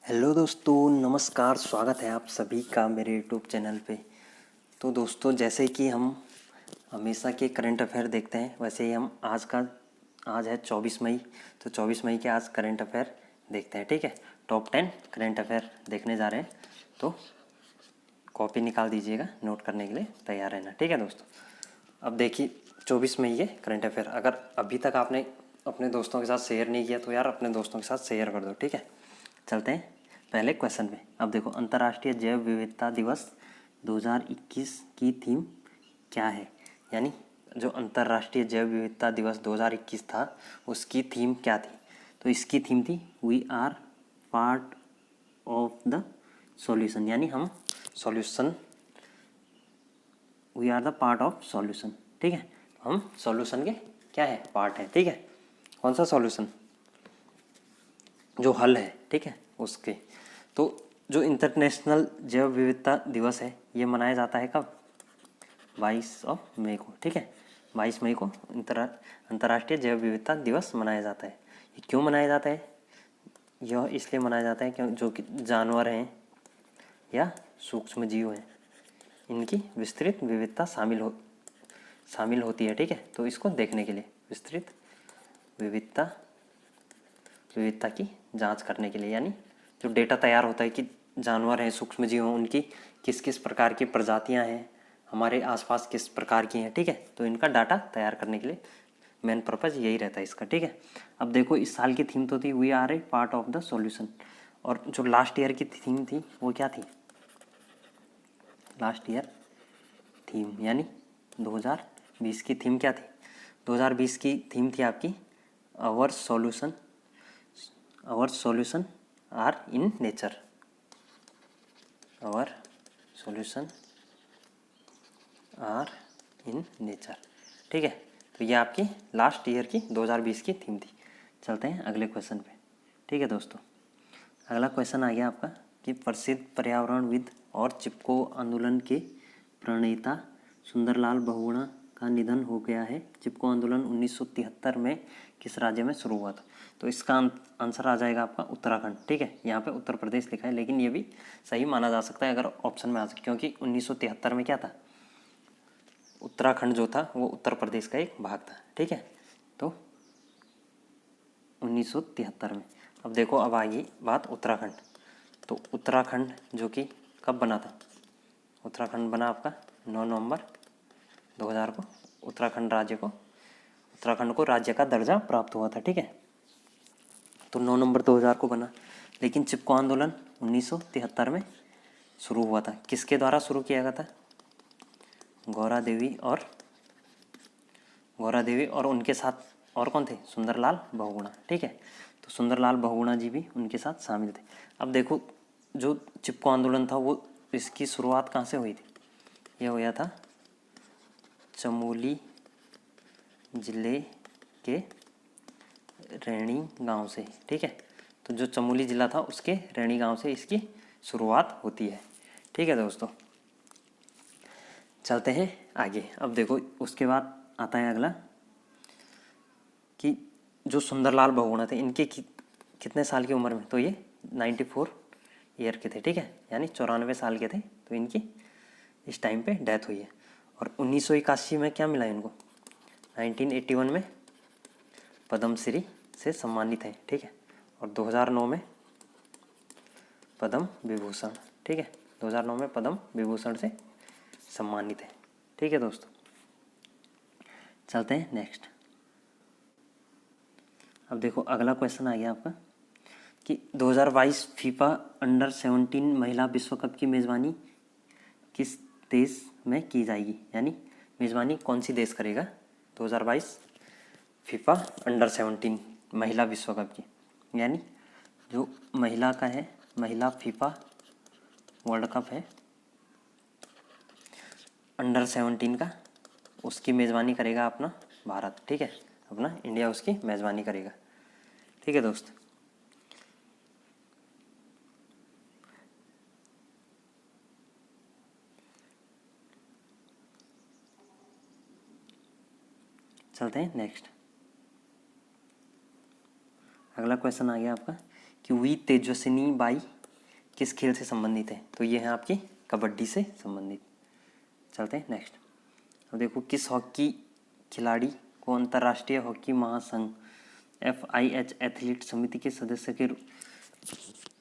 Hello दोस्तों, नमस्कार। स्वागत है आप सभी का मेरे यूट्यूब चैनल पे। तो दोस्तों, जैसे कि हम हमेशा के करंट अफेयर देखते हैं, वैसे ही हम आज है 24 मई। तो 24 मई के आज करंट अफेयर देखते हैं, ठीक है। टॉप 10 करंट अफेयर देखने जा रहे हैं, तो कॉपी निकाल दीजिएगा, नोट करने के लिए तैयार रहना, ठीक है दोस्तों। अब देखिए 24 मई के करंट अफेयर अगर अभी तक आपने अपने दोस्तों के साथ शेयर नहीं किया तो यार अपने दोस्तों के साथ शेयर कर दो, ठीक है। चलते हैं पहले क्वेश्चन में। अब देखो, अंतर्राष्ट्रीय जैव विविधता दिवस 2021 की थीम क्या है? यानी जो अंतर्राष्ट्रीय जैव विविधता दिवस 2021 था उसकी थीम क्या थी? तो इसकी थीम थी we are part of the solution, यानी हम solution, we are the part of solution, ठीक है। हम सॉल्यूशन के क्या है? पार्ट है, ठीक है। कौन सा सॉल्यूशन? जो हल है, ठीक है, उसके। तो जो इंटरनेशनल जैव विविधता दिवस है ये मनाया जाता है कब? 22 मई को, ठीक है। 22 मई को अंतर्राष्ट्रीय जैव विविधता दिवस मनाया जाता है। ये क्यों मनाया जाता है? यह इसलिए मनाया जाता है क्यों जो कि जानवर हैं या सूक्ष्म जीव हैं, इनकी विस्तृत विविधता शामिल होती है, ठीक है। तो इसको देखने के लिए विस्तृत विविधता की जांच करने के लिए, यानी जो डेटा तैयार होता है कि जानवर हैं, सूक्ष्म जीव हैं, उनकी किस किस प्रकार की प्रजातियां हैं, हमारे आसपास किस प्रकार की हैं, ठीक है। तो इनका डाटा तैयार करने के लिए मेन पर्पज़ यही रहता है इसका, ठीक है। अब देखो, इस साल की थीम तो थी we are a part of the solution, और जो लास्ट ईयर की थीम थी वो क्या थी? लास्ट ईयर थीम यानी 2020 की थीम क्या थी? 2020 की थीम थी आपकी our solution are in nature. Our solution are in nature, ठीक है। तो ये आपकी लास्ट ईयर की 2020 की थीम थी। चलते हैं अगले क्वेश्चन पे, ठीक है दोस्तों। अगला क्वेश्चन आ गया आपका कि प्रसिद्ध पर्यावरणविद और चिपको आंदोलन के प्रणेता सुंदरलाल बहुगुणा का निधन हो गया है। चिपको आंदोलन 1973 में किस राज्य में शुरू हुआ था? तो इसका आंसर आ जाएगा आपका उत्तराखंड, ठीक है। यहाँ पे उत्तर प्रदेश लिखा है, लेकिन ये भी सही माना जा सकता है अगर ऑप्शन में आ सके, क्योंकि 1973 में क्या था? उत्तराखंड जो था वो उत्तर प्रदेश का एक भाग था, ठीक है। तो 1973 में। अब देखो, अब आएगी बात उत्तराखंड। तो उत्तराखंड जो कि कब बना था? उत्तराखंड बना आपका 9 नवंबर 2000 को। उत्तराखंड को राज्य का दर्जा प्राप्त हुआ था, ठीक है। तो 9 नवंबर 2000 को बना, लेकिन चिपको आंदोलन 1973 में शुरू हुआ था। किसके द्वारा शुरू किया गया था? गौरा देवी और उनके साथ और कौन थे? सुंदरलाल बहुगुणा, ठीक है। तो सुंदरलाल बहुगुणा जी भी उनके साथ शामिल थे। अब देखो, जो चिपको आंदोलन था वो इसकी शुरुआत कहाँ से हुई थी? यह हुआ था चमोली जिले के रैणी गांव से, ठीक है। तो जो चमोली जिला था उसके रैणी गांव से इसकी शुरुआत होती है, ठीक है दोस्तों। चलते हैं आगे। अब देखो, उसके बाद आता है अगला कि जो सुंदरलाल बहुगुणा थे इनके कितने साल की उम्र में? तो ये 94 ईयर के थे, ठीक है, यानी 94 साल के थे। तो इनकी इस टाइम पे डेथ हुई है। और 1981 में क्या मिला इनको? 1981 में पद्मश्री से सम्मानित है, ठीक है। और 2009 में पद्म विभूषण, ठीक है। 2009 में पद्म विभूषण से सम्मानित है, ठीक है दोस्तों। चलते हैं नेक्स्ट। अब देखो, अगला क्वेश्चन आ गया आपका कि 2022 फीफा अंडर 17 महिला विश्व कप की मेज़बानी किस देश में की जाएगी? यानी मेज़बानी कौन सी देश करेगा 2022 फीफा अंडर 17 महिला विश्व कप की? यानी जो महिला का है, महिला फीफा वर्ल्ड कप है अंडर 17 का, उसकी मेज़बानी करेगा अपना भारत, ठीक है। अपना इंडिया उसकी मेज़बानी करेगा, ठीक है दोस्त। चलते हैं नेक्स्ट। अगला क्वेश्चन आ गया आपका कि वी तेजस्विनी बाई किस खेल से संबंधित है? तो ये है आपकी कबड्डी से संबंधित। चलते हैं नेक्स्ट। अब देखो, किस हॉकी खिलाड़ी को अंतर्राष्ट्रीय हॉकी महासंघ FIH एथलीट समिति के सदस्य के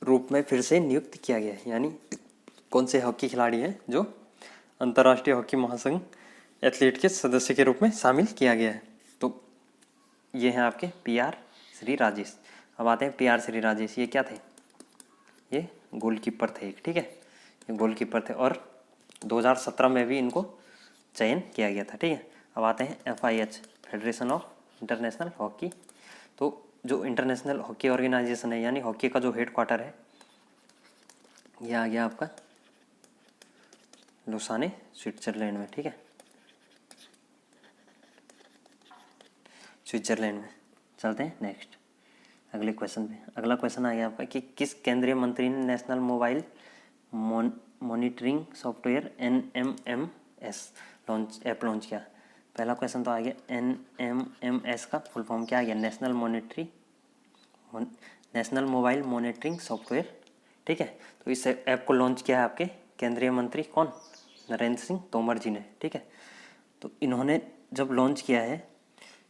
रूप में फिर से नियुक्त किया गया है? यानी कौन से हॉकी खिलाड़ी हैं जो अंतर्राष्ट्रीय हॉकी महासंघ एथलीट के सदस्य के रूप में शामिल किया गया है? तो ये हैं आपके PR श्री राजेश। अब आते हैं PR श्री राजेश, ये क्या थे? ये गोलकीपर थे एक, ठीक है, ये गोलकीपर थे और 2017 में भी इनको चयन किया गया था, ठीक है। अब आते हैं FIH federation of international hockey. तो जो इंटरनेशनल हॉकी ऑर्गेनाइजेशन है, यानी हॉकी का जो हेड क्वार्टर है, ये आ गया आपका लुसाने स्विट्जरलैंड में, ठीक है, स्विट्जरलैंड में। चलते हैं नेक्स्ट अगले क्वेश्चन पे। अगला क्वेश्चन आ गया आपका कि किस केंद्रीय मंत्री ने national mobile monitoring software NMMS app launch किया? पहला क्वेश्चन तो आ गया NMMS का फुल फॉर्म क्या आ गया? नेशनल मोबाइल मॉनिटरिंग सॉफ्टवेयर, ठीक है। तो इस ऐप को लॉन्च किया है आपके केंद्रीय मंत्री कौन? नरेंद्र सिंह तोमर जी ने, ठीक है। तो इन्होंने जब लॉन्च किया है,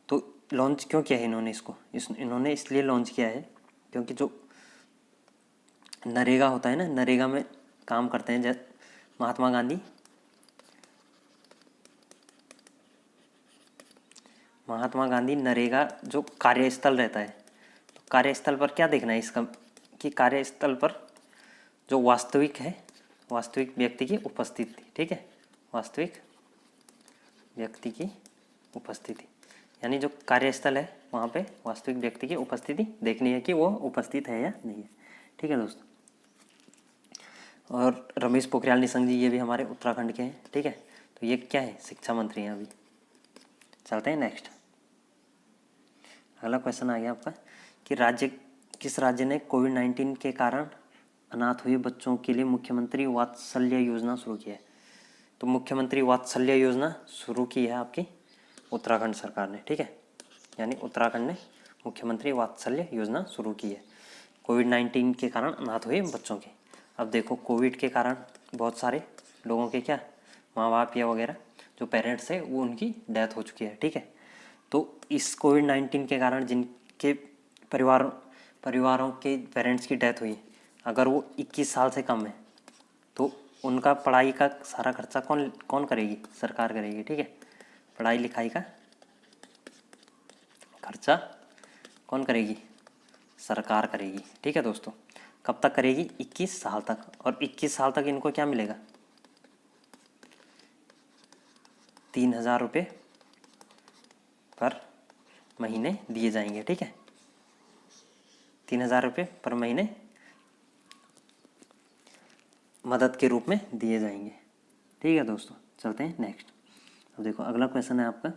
तो लॉन्च क्यों किया है इन्होंने इसको? इन्होंने इसलिए लॉन्च किया है क्योंकि जो नरेगा होता है ना, नरेगा में काम करते हैं जैसे महात्मा गांधी नरेगा जो कार्यस्थल रहता है, तो कार्यस्थल पर क्या देखना है इसका कि कार्यस्थल पर जो वास्तविक है, वास्तविक व्यक्ति की उपस्थिति, ठीक है, वास्तविक व्यक्ति की उपस्थिति, यानी जो कार्यस्थल है वहाँ पे वास्तविक व्यक्ति की उपस्थिति देखनी है कि वो उपस्थित है या नहीं है, ठीक है दोस्तों। और रमेश पोखरियाल निशंक जी, ये भी हमारे उत्तराखंड के हैं, ठीक है। तो ये क्या है? शिक्षा मंत्री हैं अभी। चलते हैं नेक्स्ट। अगला क्वेश्चन आ गया आपका कि किस राज्य ने कोविड-19 के कारण अनाथ हुए बच्चों के लिए मुख्यमंत्री वात्सल्य योजना शुरू की है? तो मुख्यमंत्री वात्सल्य योजना शुरू की है आपकी उत्तराखंड सरकार ने, ठीक है, यानी उत्तराखंड ने मुख्यमंत्री वात्सल्य योजना शुरू की है कोविड-19 के कारण अनाथ हुए बच्चों के। अब देखो, कोविड के कारण बहुत सारे लोगों के क्या माँ बाप या वगैरह जो पेरेंट्स है वो उनकी डेथ हो चुकी है, ठीक है। तो इस कोविड-19 के कारण जिनके परिवारों के पेरेंट्स की डेथ हुई, अगर वो 21 साल से कम है, तो उनका पढ़ाई का सारा खर्चा कौन करेगी? सरकार करेगी, ठीक है। पढ़ाई लिखाई का खर्चा कौन करेगी? सरकार करेगी, ठीक है दोस्तों। कब तक करेगी? 21 साल तक। और 21 साल तक इनको क्या मिलेगा? 3,000 रुपये पर महीने दिए जाएंगे, ठीक है, 3,000 रुपये पर महीने मदद के रूप में दिए जाएंगे, ठीक है दोस्तों। चलते हैं नेक्स्ट। अब देखो, अगला क्वेश्चन है आपका,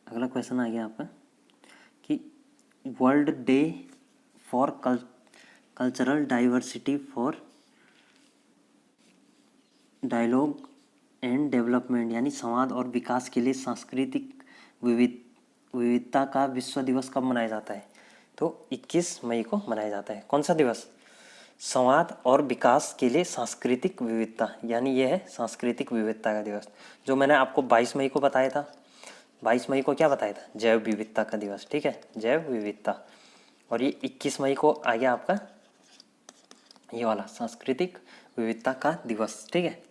अगला क्वेश्चन आ गया आपका कि world day for cultural diversity for dialogue and development, यानी संवाद और विकास के लिए सांस्कृतिक विविधता का विश्व दिवस कब मनाया जाता है? तो 21 मई को मनाया जाता है। कौन सा दिवस? संवाद और विकास के लिए सांस्कृतिक विविधता, यानी यह है सांस्कृतिक विविधता का दिवस, जो मैंने आपको 22 मई को बताया था। 22 मई को क्या बताया था? जैव विविधता का दिवस, ठीक है, जैव विविधता। और ये 21 मई को आ गया आपका ये वाला सांस्कृतिक विविधता का दिवस, ठीक है।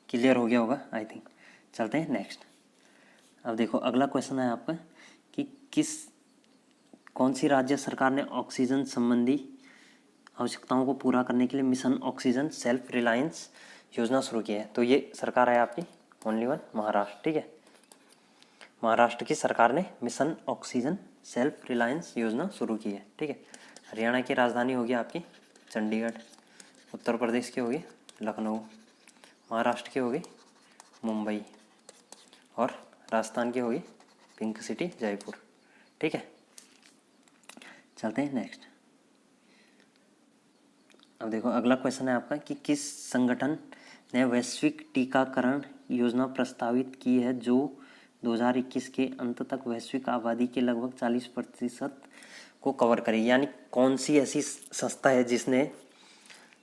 क्लियर हो गया होगा आई थिंक। चलते हैं नेक्स्ट। अब देखो, अगला क्वेश्चन है आपका कि कौन सी राज्य सरकार ने ऑक्सीजन संबंधी आवश्यकताओं को पूरा करने के लिए मिशन ऑक्सीजन सेल्फ रिलायंस योजना शुरू की है? तो ये सरकार है आपकी ओनली वन महाराष्ट्र, ठीक है। महाराष्ट्र की सरकार ने मिशन ऑक्सीजन सेल्फ रिलायंस योजना शुरू की है, ठीक है। हरियाणा की राजधानी होगी आपकी चंडीगढ़, उत्तर प्रदेश की होगी लखनऊ, महाराष्ट्र की होगी मुंबई और राजस्थान की होगी पिंक सिटी जयपुर, ठीक है। चलते हैं नेक्स्ट। अब देखो, अगला क्वेश्चन है आपका कि किस संगठन ने वैश्विक टीकाकरण योजना प्रस्तावित की है जो 2021 के अंत तक वैश्विक आबादी के लगभग 40% को कवर करेगी। यानी कौन सी ऐसी संस्था है जिसने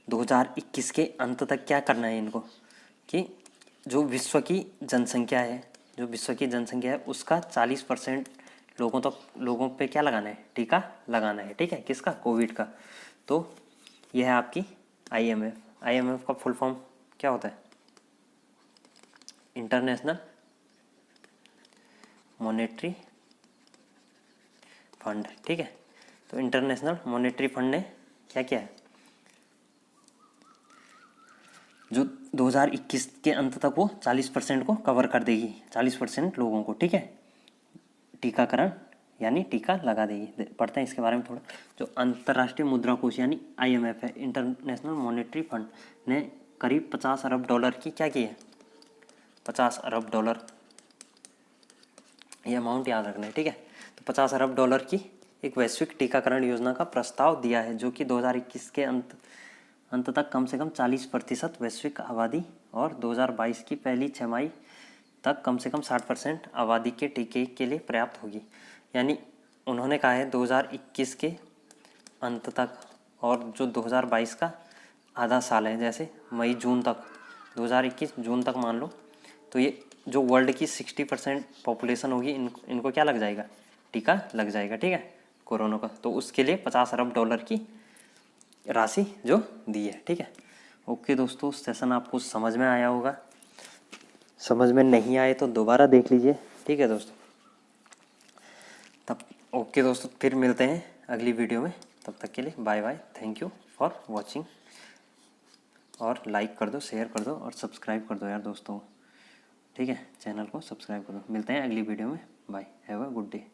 2021 के अंत तक क्या करना है इनको, कि जो विश्व की जनसंख्या है उसका 40% लोगों पे क्या लगाना है, टीका लगाना है। ठीक है, किसका, कोविड का। तो यह है आपकी IMF का फुल फॉर्म क्या होता है, इंटरनेशनल मॉनेटरी फंड। ठीक है, तो इंटरनेशनल मॉनेटरी फंड ने क्या किया है, जो 2021 के अंत तक वो 40% को कवर कर देगी, 40% लोगों को। ठीक है, टीकाकरण यानी टीका लगा देगी। पढ़ते हैं इसके बारे में थोड़ा। जो अंतर्राष्ट्रीय मुद्रा कोष यानी IMF है, इंटरनेशनल मॉनेटरी फंड ने करीब 50 अरब डॉलर की क्या की है, 50 अरब डॉलर, ये अमाउंट याद रखना है। ठीक है, तो 50 अरब डॉलर की एक वैश्विक टीकाकरण योजना का प्रस्ताव दिया है, जो कि 2021 के अंत तक कम से कम 40% वैश्विक आबादी और 2022 की पहली छमाही तक कम से कम 60% आबादी के टीके के लिए पर्याप्त होगी। यानी उन्होंने कहा है 2021 के अंत तक, और जो 2022 का आधा साल है, जैसे मई जून तक, 2021 जून तक मान लो, तो ये जो वर्ल्ड की 60% पॉपुलेशन होगी, इनको क्या लग जाएगा, टीका लग जाएगा। ठीक है, कोरोना का। तो उसके लिए 50 अरब डॉलर की राशि जो दी है। ठीक है, ओके दोस्तों, सेशन आपको समझ में आया होगा। समझ में नहीं आए तो दोबारा देख लीजिए। ठीक है दोस्तों, तब ओके दोस्तों, फिर मिलते हैं अगली वीडियो में। तब तक के लिए bye bye, thank you for watching. और लाइक कर दो, शेयर कर दो और सब्सक्राइब कर दो यार दोस्तों। ठीक है, चैनल को सब्सक्राइब कर दो। मिलते हैं अगली वीडियो में, bye, have a good day.